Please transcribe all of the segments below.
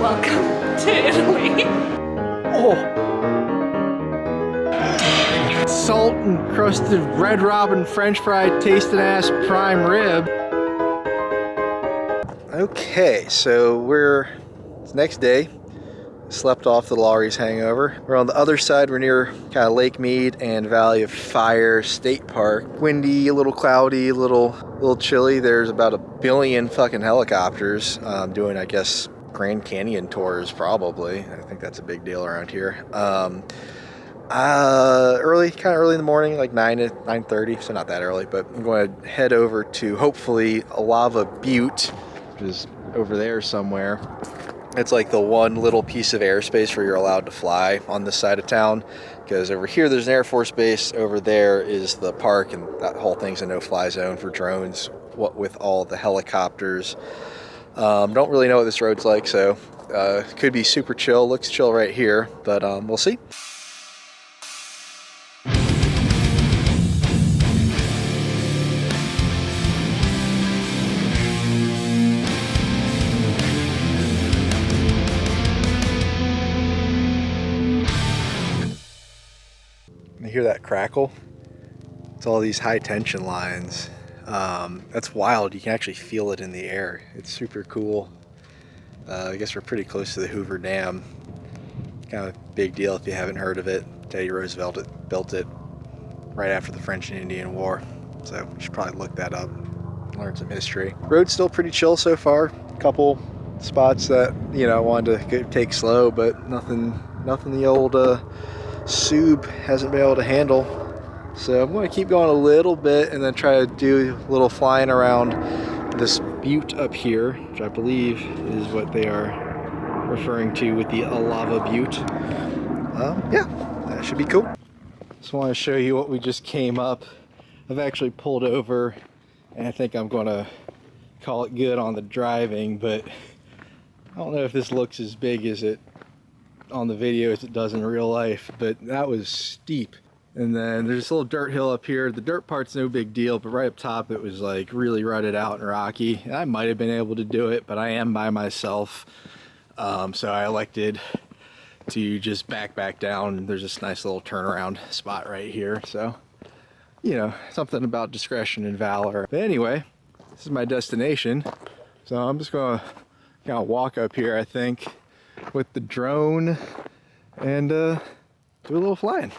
Welcome to Italy. Oh! Salt encrusted Red Robin French fried tasting ass prime rib. Okay, so it's next day. Slept off the Laurie's hangover. We're on the other side. We're near kind of Lake Mead and Valley of Fire State Park. Windy, a little cloudy, a little chilly. There's about 1 billion fucking helicopters doing, I guess, Grand Canyon tours probably. I think that's a big deal around here. Early, kind of early in the morning, like 9:30, so not that early, but I'm going to head over to hopefully Lava Butte, which is over there somewhere. It's like the one little piece of airspace where you're allowed to fly on this side of town, because over here there's an Air Force base, over there is the park, and that whole thing's a no-fly zone for drones, what with all the helicopters. Don't really know what this road's like, so could be super chill. Looks chill right here, but we'll see. You hear that crackle? It's all these high tension lines. That's wild. You can actually feel it in the air. It's super cool. I guess we're pretty close to the Hoover Dam. Kind of a big deal if you haven't heard of it. Teddy Roosevelt built it right after the French and Indian War. So you should probably look that up, learn some history. Road's still pretty chill so far. A couple spots that, you know, I wanted to take slow, but nothing the old Sub hasn't been able to handle. So I'm going to keep going a little bit and then try to do a little flying around this butte up here, which I believe is what they are referring to with the Lava Butte. Yeah, that should be cool. Just want to show you what we just came up. I've actually pulled over, and I think I'm going to call it good on the driving, but I don't know if this looks as big as it on the video as it does in real life, but that was steep. And then there's this little dirt hill up here. The dirt part's no big deal, but right up top it was like really rutted out and rocky. And I might have been able to do it, but I am by myself. So I elected to just back down. There's this nice little turnaround spot right here. So, you know, something about discretion and valor. But anyway, this is my destination. So I'm just gonna kind of walk up here, I think, with the drone and do a little flying.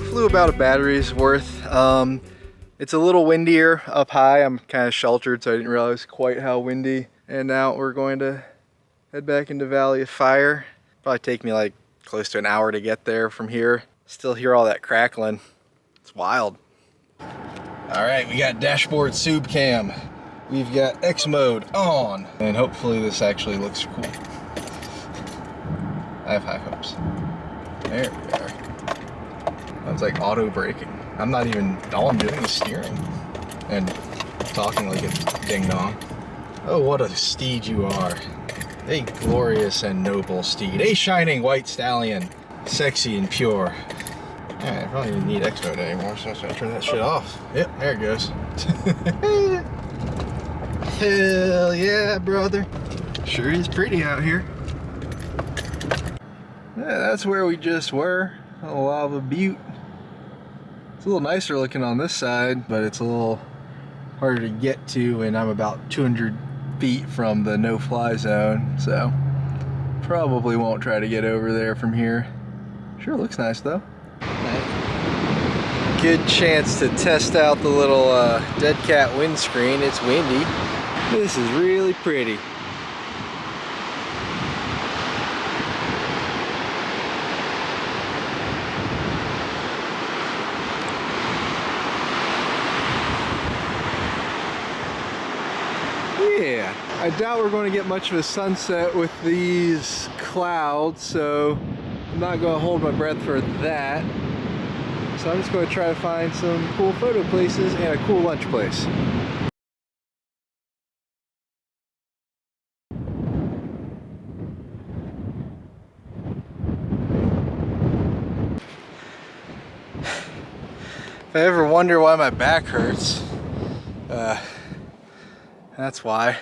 Flew about a battery's worth. It's a little windier up high. I'm kind of sheltered, so I didn't realize quite how windy. And now we're going to head back into Valley of Fire. Probably take me like close to an hour to get there from here. Still hear all that crackling. It's wild. All right, we got dashboard sub cam. We've got X mode on. And hopefully this actually looks cool. I have high hopes. There we are. Sounds like auto braking. I'm not even, all I'm doing is steering and talking like a ding dong. Oh, what a steed you are. A glorious and noble steed. A shining white stallion. Sexy and pure. Alright, I probably don't need X mode anymore, so I'm gonna turn that shit off. Yep, there it goes. Hell yeah, brother. Sure is pretty out here. Yeah, that's where we just were, a lava butte. It's a little nicer looking on this side, but it's a little harder to get to, and I'm about 200 feet from the no-fly zone, so probably won't try to get over there from here. Sure looks nice though. Good chance to test out the little dead cat windscreen. It's windy. This is really pretty. Yeah, I doubt we're going to get much of a sunset with these clouds, so I'm not going to hold my breath for that. So I'm just going to try to find some cool photo places and a cool lunch place. If I ever wonder why my back hurts, that's why.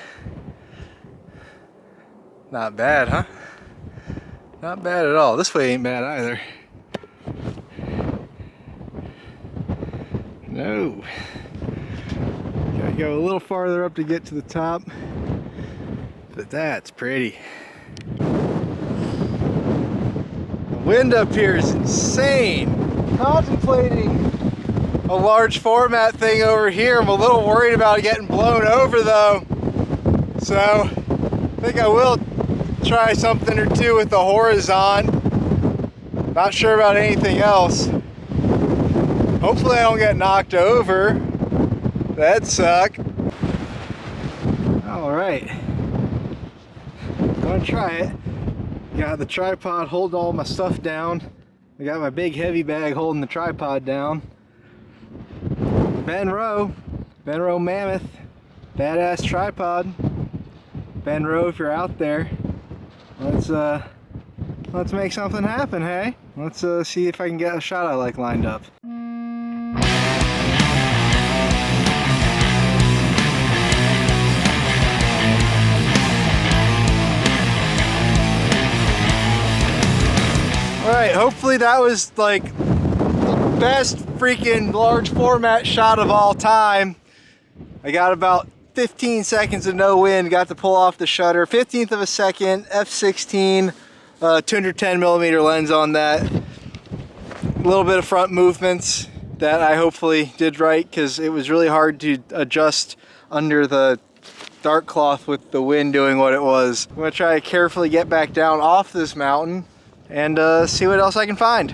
Not bad, huh? Not bad at all. This way ain't bad either. No. Gotta go a little farther up to get to the top. But that's pretty. The wind up here is insane. Contemplating a large format thing over here. I'm a little worried about getting blown over though. So I think I will try something or two with the Horizont. Not sure about anything else. Hopefully I don't get knocked over. That'd suck. Alright. Gonna try it. Got the tripod holding all my stuff down. I got my big heavy bag holding the tripod down. Benro Mammoth. Badass tripod. Benro, if you're out there. Let's make something happen, hey? Let's see if I can get a shot I like lined up. Alright, hopefully that was like the best freaking large format shot of all time. I got about 15 seconds of no wind, got to pull off the shutter. 15th of a second, f/16, 210mm lens on that. A little bit of front movements that I hopefully did right, because it was really hard to adjust under the dark cloth with the wind doing what it was. I'm going to try to carefully get back down off this mountain and see what else I can find.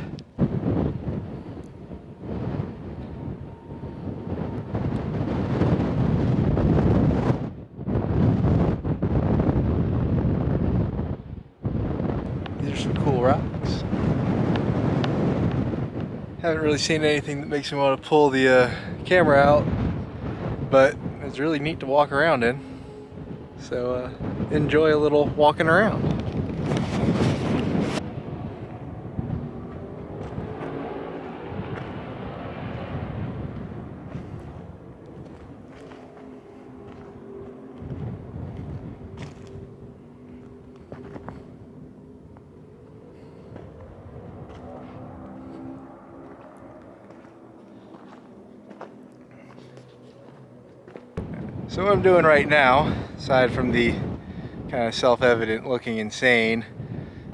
These are some cool rocks. Haven't really seen anything that makes me want to pull the camera out, but it's really neat to walk around in. So enjoy a little walking around. So what I'm doing right now, aside from the kind of self-evident looking insane,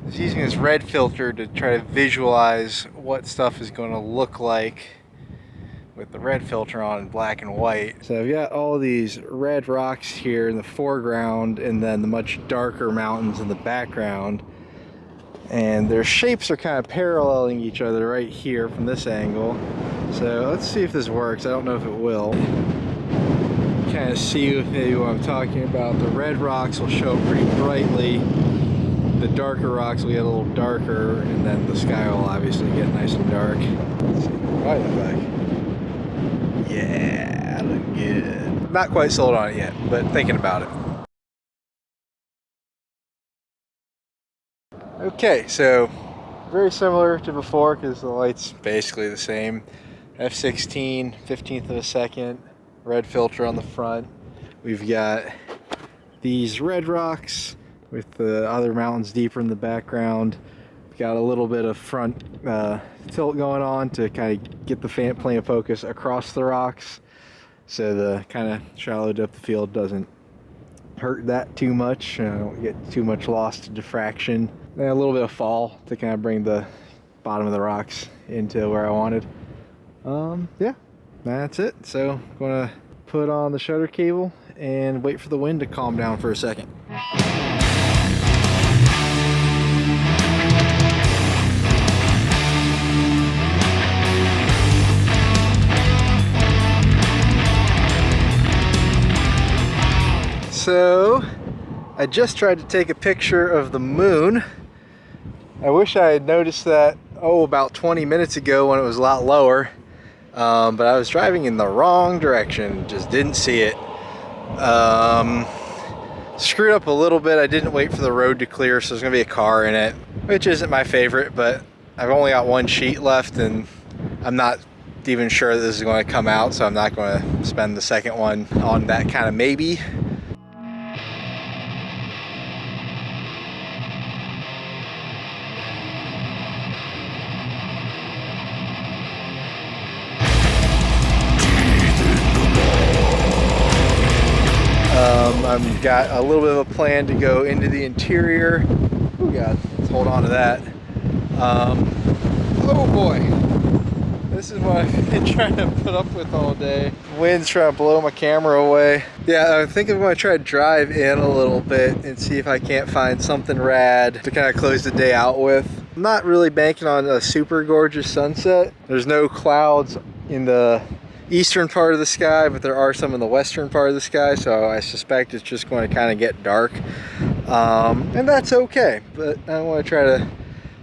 is using this red filter to try to visualize what stuff is going to look like with the red filter on in black and white. So I've got all these red rocks here in the foreground and then the much darker mountains in the background. And their shapes are kind of paralleling each other right here from this angle. So let's see if this works. I don't know if it will. Kind of see maybe what I'm talking about. The red rocks will show up pretty brightly. The darker rocks will get a little darker, and then the sky will obviously get nice and dark. Let's see. Right in the back. Yeah, look good. Not quite sold on it yet, but thinking about it. Okay, so very similar to before because the light's basically the same. f/16, 15th of a second, red filter on the front. We've got these red rocks with the other mountains deeper in the background. We've got a little bit of front tilt going on to kind of get the plane of focus across the rocks, so the kind of shallow depth of field doesn't hurt that too much. Don't get too much loss to diffraction. And a little bit of fall to kind of bring the bottom of the rocks into where I wanted. Yeah, that's it. So I'm gonna put on the shutter cable and wait for the wind to calm down for a second. So I just tried to take a picture of the moon. I wish I had noticed that about 20 minutes ago when it was a lot lower, but I was driving in the wrong direction, just didn't see it. Screwed up a little bit. I didn't wait for the road to clear, so there's gonna be a car in it, which isn't my favorite, but I've only got one sheet left and I'm not even sure that this is going to come out, so I'm not going to spend the second one on that kind of maybe. I've got a little bit of a plan to go into the interior. Oh God, let's hold on to that. Oh boy, this is what I've been trying to put up with all day. Wind's trying to blow my camera away. Yeah, I think I'm going to try to drive in a little bit and see if I can't find something rad to kind of close the day out with. I'm not really banking on a super gorgeous sunset. There's no clouds in the eastern part of the sky, but there are some in the western part of the sky, so I suspect it's just going to kind of get dark, and that's okay. But I want to try to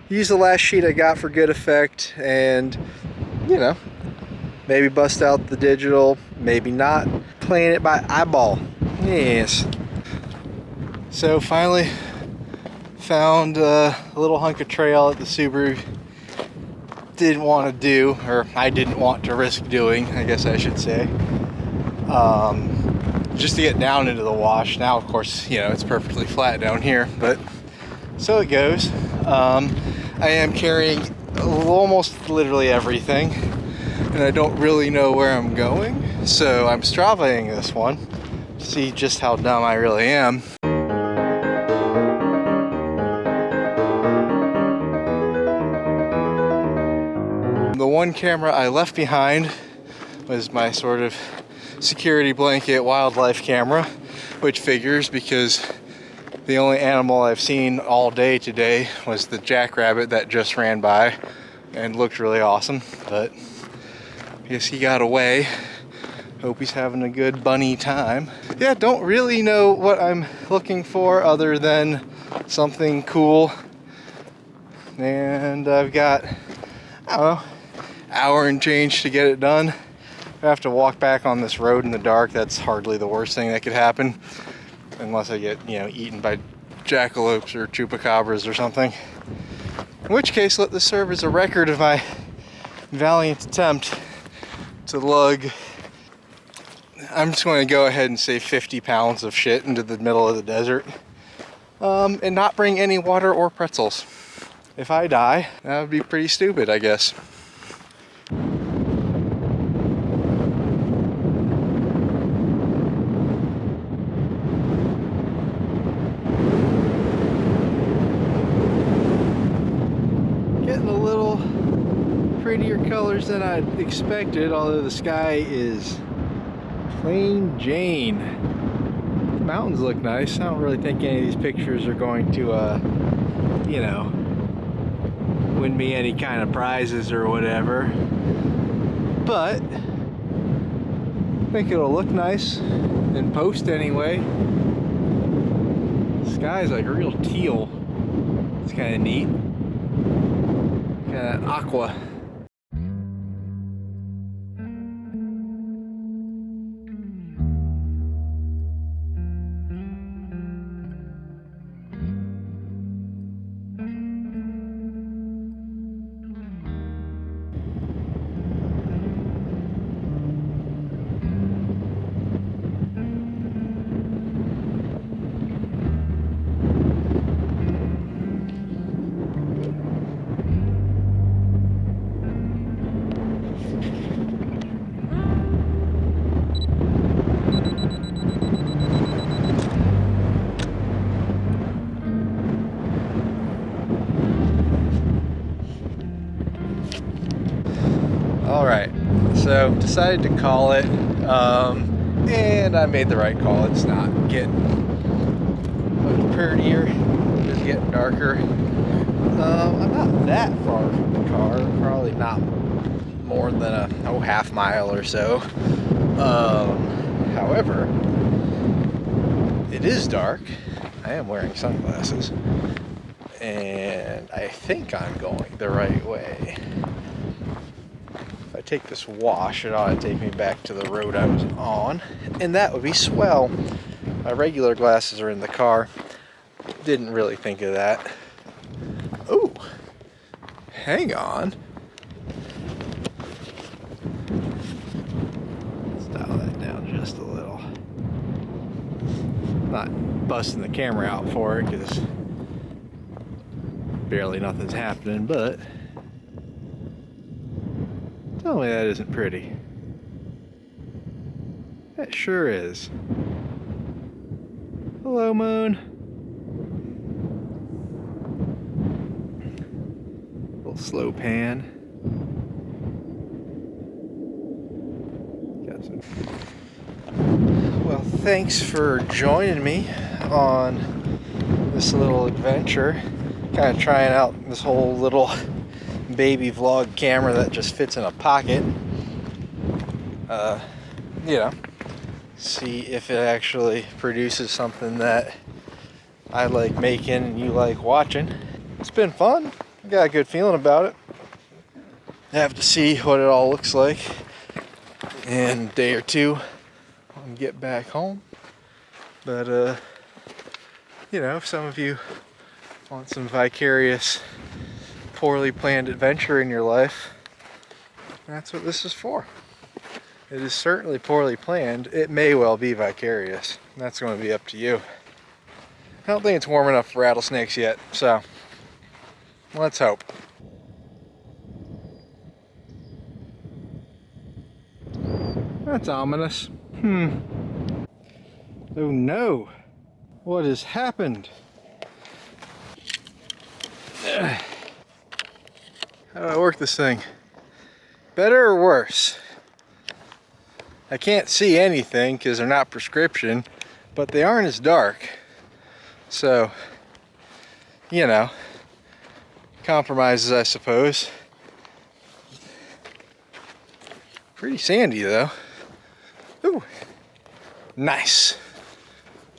use the last sheet I got for good effect, and you know, maybe bust out the digital, maybe not. Playing it by eyeball. Yes. So finally found a little hunk of trail that the Subaru didn't want to do, or I didn't want to risk doing, I guess I should say, just to get down into the wash. Now of course, you know, it's perfectly flat down here, but so it goes. I am carrying almost literally everything, and I don't really know where I'm going, so I'm Stravaing this one to see just how dumb I really am. The one camera I left behind was my sort of security blanket wildlife camera, which figures because the only animal I've seen all day today was the jackrabbit that just ran by and looked really awesome, but I guess he got away. Hope he's having a good bunny time. Yeah, don't really know what I'm looking for other than something cool. And I've got, I don't know, hour and change to get it done. I have to walk back on this road in the dark. That's hardly the worst thing that could happen, unless I get, you know, eaten by jackalopes or chupacabras or something. In which case, let this serve as a record of my valiant attempt to lug, I'm just going to go ahead and say 50 pounds of shit into the middle of the desert, and not bring any water or pretzels. If I die, that would be pretty stupid, I guess. Getting a little prettier colors than I'd expected, although the sky is plain Jane. The mountains look nice. I don't really think any of these pictures are going to, you know, win me any kind of prizes or whatever. But I think it'll look nice in post anyway. The sky's like real teal. It's kind of neat. Kind of aqua. decided to call it, and I made the right call. It's not getting much prettier, it's getting darker. I'm not that far from the car, probably not more than a half mile or so. However, it is dark. I am wearing sunglasses, and I think I'm going the right way. If I take this wash, it ought to take me back to the road I was on, and that would be swell. My regular glasses are in the car. Didn't really think of that. Oh, hang on. Let's dial that down just a little. Not busting the camera out for it because barely nothing's happening, but tell me that isn't pretty. That sure is. Hello, moon. Little slow pan. Got some. Well, thanks for joining me on this little adventure. Kind of trying out this whole little baby vlog camera that just fits in a pocket. You know, see if it actually produces something that I like making and you like watching. It's been fun. I got a good feeling about it. I have to see what it all looks like in a day or two and get back home. But you know, if some of you want some vicarious, poorly planned adventure in your life, that's what this is for. It is certainly poorly planned. It may well be vicarious. That's going to be up to you. I don't think it's warm enough for rattlesnakes yet, so let's hope. That's ominous. Oh no! What has happened? How do I work this thing? Better or worse? I can't see anything because they're not prescription, but they aren't as dark. So, you know, compromises, I suppose. Pretty sandy though. Ooh, nice.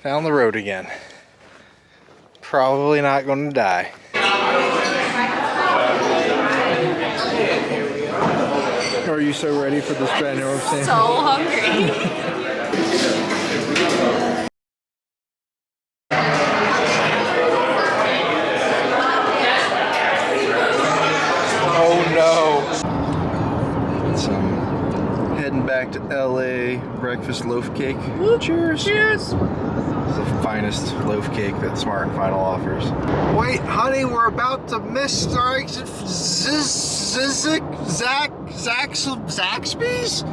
Down the road again. Probably not going to die. Are you so ready for this ginormous thing? So hungry. Oh no. Some heading back to LA breakfast loaf cake. Woo, cheers. Cheers. It's the finest loaf cake that Smart and Final offers. Wait, honey, we're about to miss our exit. Zaxby's?